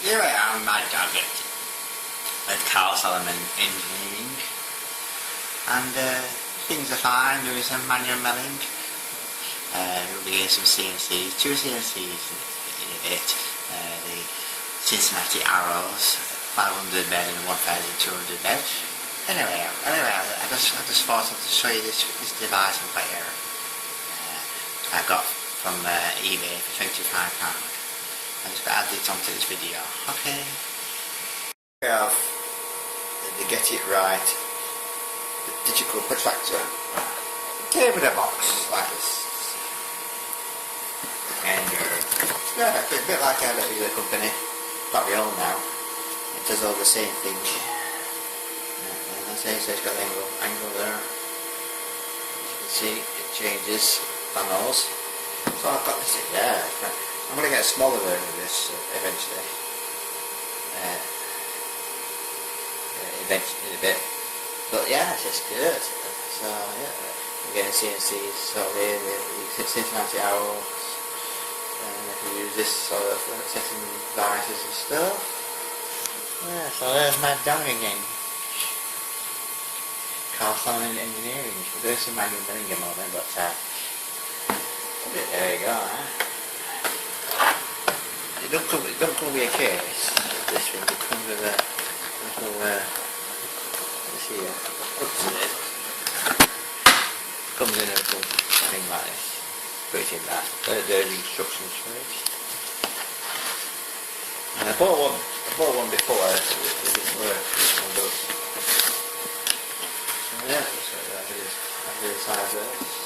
Here I am, my dog at Carl Solomon Engineering, and things are fine. Doing some manual milling. We'll be getting some CNCs, two CNCs in a bit. The Cincinnati Arrows, 500 bed and 1,200 bed. Anyway, I just thought I'd show you this device I've got here. I got from eBay for £25. I just got to add this onto this video. Okay. We have the Get It Right the digital protractor. Came in a box like this. And yeah, a bit like a little company. Not real now. It does all the same thing. And that's it, so it's got the angle there. As you can see, it changes panels. So I've got this in there. I'm going to get a smaller version of this eventually. In a bit. But yeah, it's just good. So yeah, we're getting CNCs. So here, the Cincinnati Arrows. And I can use this sort of setting devices and stuff. Yeah, so there's my dog again. Carl Solomon Engineering. We're doing some manual milling at the moment, but there you go, huh? It don't come with a case, this thing. It comes with a little, let's see, it comes in a little thing like this. Put it in that. There's instructions for it. And I bought one before, it didn't work. This one does. So yeah, so that's the size of this.